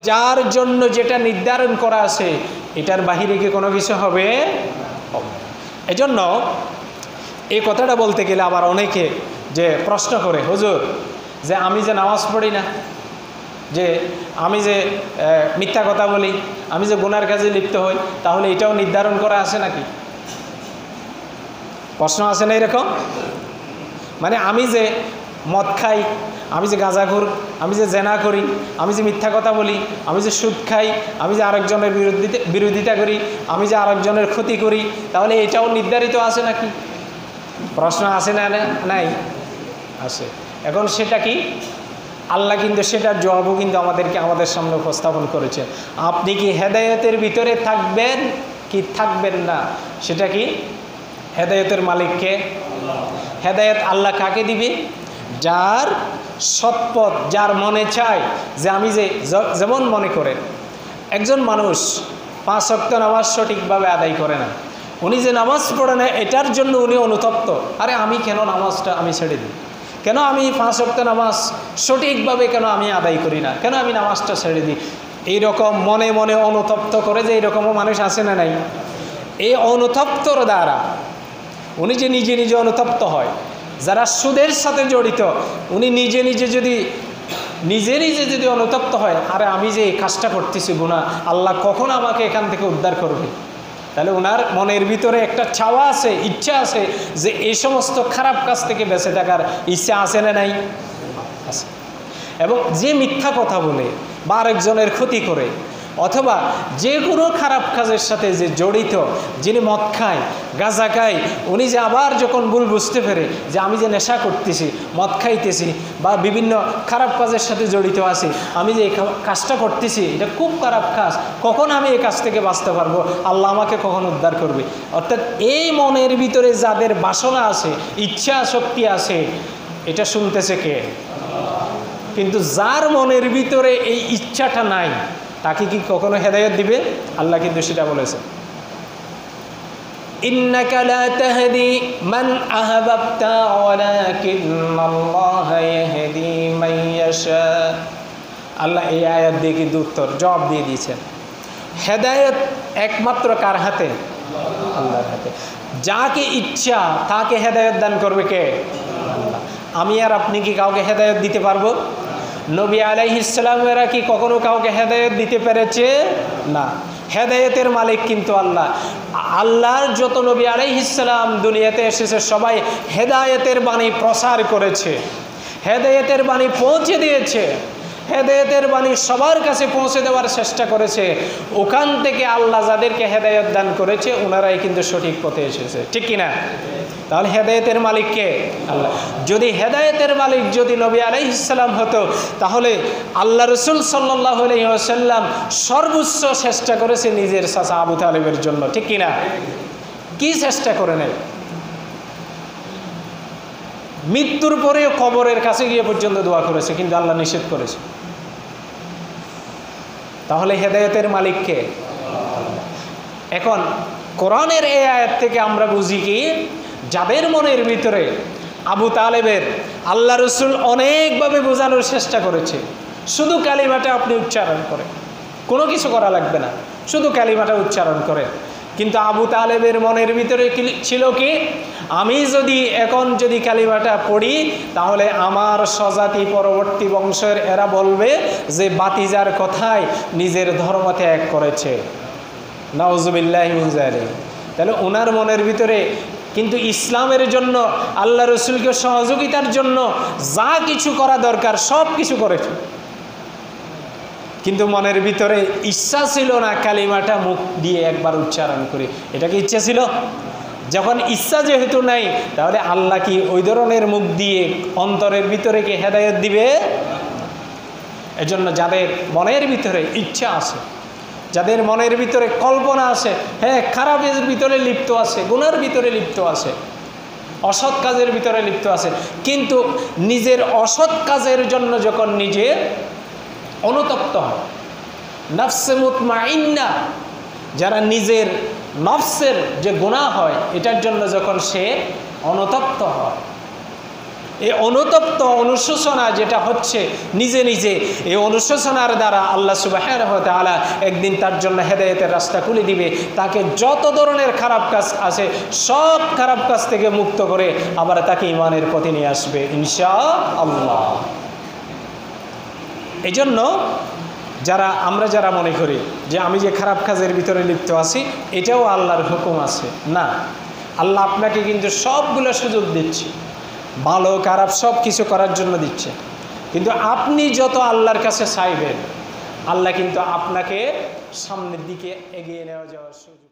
যার জন্য যেটা নির্ধারণ করা আছে এটার বাহিরে কি কোনো কিছু হবে? এজন্য এই কথাটা বলতে গেলে আবার অনেকে যে প্রশ্ন করে, হুজুর যে আমি যে নামাজ পড়ি না, যে আমি যে মিথ্যা কথা বলি, আমি যে গুনার কাজে লিপ্ত হই, তাহলে এটাও নির্ধারণ করা আছে নাকি? প্রশ্ন আছে না এরকম? মানে আমি যে মদ খাই, আমি যে গাঁজাখোর, আমি যে জেনা করি, আমি যে মিথ্যা কথা বলি, আমি যে সুদ খাই, আমি যে আরেকজনের বিরোধিতা করি, আমি যে আরেকজনের ক্ষতি করি, তাহলে এটাও নির্ধারিত আছে নাকি? প্রশ্ন আছে না? নাই, আছে। এখন সেটা কি? আল্লাহ কিন্তু সেটার জবাবও কিন্তু আমাদেরকে আমাদের সামনে উপস্থাপন করেছে। আপনি কি হেদায়েতের ভিতরে থাকবেন কি থাকবেন না? সেটা কি? হেদায়েতের মালিককে। হেদায়েত আল্লাহ কাকে দিবে? যার সৎপথ, যার মনে চায় যে আমি যে যেমন মনে করেন একজন মানুষ 5 ওয়াক্ত নামাজ সঠিকভাবে আদায় করে না, উনি যে নামাজ পড়ে না এটার জন্য উনি অনুতপ্ত, আরে আমি কেন নামাজটা আমি ছেড়ে দিই, কেন আমি 5 ওয়াক্ত নামাজ সঠিকভাবে কেন আমি আদায় করি না, কেন আমি নামাজটা ছেড়ে দিই, এইরকম মনে মনে অনুতপ্ত করে যে এইরকমও মানুষ আছে না নাই? এই অনুতপ্তর দ্বারা উনি যে নিজে নিজে অনুতপ্ত হয়, যারা সুদের সাথে জড়িত উনি নিজে নিজে যদি অনুতপ্ত হয়, আরে আমি যে এই কাজটা করতেছি গুনাহ, আল্লাহ কখন আমাকে এখান থেকে উদ্ধার করবে, তাহলে ওনার মনের ভিতরে একটা চাওয়া আছে, ইচ্ছা আছে যে এই সমস্ত খারাপ কাজ থেকে বেঁচে থাকার ইচ্ছা আছে না নাই? আছে। এবং যে মিথ্যা কথা বলে বা আরেকজনের ক্ষতি করে অথবা যে কোনো খারাপ কাজের সাথে যে জড়িত, যিনি মদ খায়, গাঁজা খায়, উনি যে আবার যখন ভুল বুঝতে পারে যে আমি যে নেশা করতেছি, মদ খাইতেছি বা বিভিন্ন খারাপ কাজের সাথে জড়িত আছি, আমি যে এই কাজটা করতেছি এটা খুব খারাপ কাজ, কখন আমি এই কাজ থেকে বাঁচতে পারবো, আল্লাহ আমাকে কখন উদ্ধার করবে, অর্থাৎ এই মনের ভিতরে যাদের বাসনা আছে, ইচ্ছা শক্তি আছে, এটা শুনতেছে কে? কিন্তু যার মনের ভিতরে এই ইচ্ছাটা নাই তাকে কি কখনো হেদায়েত দিবে? আল্লাহ কিন্তু সেটা বলেছেন, ইন্নাকা লা তাহদি মান আহবাবতা ওয়ালাকিন্নাল্লাহা ইয়াহদি মান ইয়াশা। আল্লাহ এই আয়াত দিয়ে কিন্তু জবাব দিয়ে দিয়েছেন, হেদায়েত একমাত্র কার হাতে? আল্লাহর হাতে। যাকে ইচ্ছা তাকে হেদায়েত দান করবে কে? আল্লাহ। আমি আর আপনি কি কাউকে হেদায়েত দিতে পারবো? নবী আলাইহিস সালামেরা কি কখনো কাউকে হেদায়েত দিতে পেরেছে? না। হেদায়েতের মালিক কিন্তু আল্লাহ। আল্লাহর যত নবী আলাইহিস সালাম দুনিয়াতে এসেছে সবাই হেদায়েতের বাণী প্রচার করেছে, হেদায়েতের বাণী পৌঁছে দিয়েছে, হেদায়েতের বাণী সবার কাছে পৌঁছে দেওয়ার চেষ্টা করেছে। ওখান থেকে আল্লাহ যাদেরকে হেদায়েত দান করেছে ওনারাই কিন্তু সঠিক পথে এসেছে, ঠিক কিনা? তাহলে হেদায়েতের মালিক কে? আল্লাহ। যদি হেদায়েতের মালিক যদি নবী আলাইহিস সালাম হতো, তাহলে আল্লাহ রাসূল সাল্লাল্লাহু আলাইহি ওয়াসাল্লাম সর্বোচ্চ চেষ্টা করেছে নিজের চাচা আবু তালেবের জন্য, ঠিক কিনা? কি চেষ্টা করে নেয়? মৃত্যুর পরে কবরের কাছে গিয়ে পর্যন্ত দোয়া করেছে, কিন্তু আল্লাহ নিষেধ করেছে। তাহলে হেদায়েতের মালিক কে? এখন কোরআনের এই আয়াত থেকে আমরা বুঝি কি, যাদের মনের ভিতরে আবু তালেবের আল্লাহ রসুল অনেকভাবে বোঝানোর চেষ্টা করেছে, শুধু কালিমাটা আপনি উচ্চারণ করেন, কোনো কিছু করা লাগবে না, শুধু কালিমাটা উচ্চারণ করেন, কিন্তু আবু তালেবের মনের ভিতরে ছিল কি, আমি এখন যদি কালিমাটা পড়ি তাহলে আমার স্বজাতি পরবর্তী বংশের এরা বলবে যে বাতিজার কথায় নিজের ধর্ম ত্যাগ করেছে, নাউজুবিল্লাহি মিন যালিক। তাহলে ওনার মনের ভিতরে কিন্তু ইসলামের জন্য, আল্লাহ রসুলকে সহযোগিতার জন্য যা কিছু করা দরকার সব কিছু করেছে, কিন্তু মনের ভিতরে ইচ্ছা ছিল না কালিমাটা মুখ দিয়ে একবার উচ্চারণ করে। এটা কি ইচ্ছা ছিল? যখন ইচ্ছা যেহেতু নাই, তাহলে আল্লাহ কি ওই ধরনের মুখ দিয়ে অন্তরের ভিতরে কি হেদায়েত দিবে? এজন্য যাদের মনের ভিতরে ইচ্ছা আছে, যাদের মনের ভিতরে কল্পনা আছে, হ্যাঁ খারাপের ভিতরে লিপ্ত আছে, গুনার ভিতরে লিপ্ত আছে, অসৎ কাজের ভিতরে লিপ্ত আছে, কিন্তু নিজের অসৎ কাজের জন্য যখন নিজে অনুতপ্ত হয়, নফসে মুতমাইন্না, যারা নিজের নফসের যে গুনাহ হয় এটার জন্য যখন সে অনুতপ্ত হয়, এই অনুতপ্ত অনুশোচনা যেটা হচ্ছে নিজে নিজে, এই অনুশোচনার দ্বারা আল্লাহ সুবহানাহু ওয়া তাআলা একদিন তার জন্য হেদায়েতের রাস্তা খুলে দিবে, তাকে যত ধরনের খারাপ কাজ আছে সব খারাপ কাজ থেকে মুক্ত করে আবার তাকে ঈমানের পথে নিয়ে আসবে ইনশাআল্লাহ। এই জন্য আমরা যারা মনে করি যে আমি যে খারাপ কাজের ভিতরে লিপ্ত আছি এটাও আল্লাহর হুকুম আছে, না, আল্লাহ আপনাকে কিন্তু সবগুলো সুযোগ দিচ্ছে, ভালো খারাপ সব কিছু করার জন্য দিচ্ছে, কিন্তু আপনি যত আল্লাহর কাছে চাইবেন আল্লাহ কিন্তু আপনাকে সামনের দিকে এগিয়ে নেওয়া যাওয়ার সুযোগ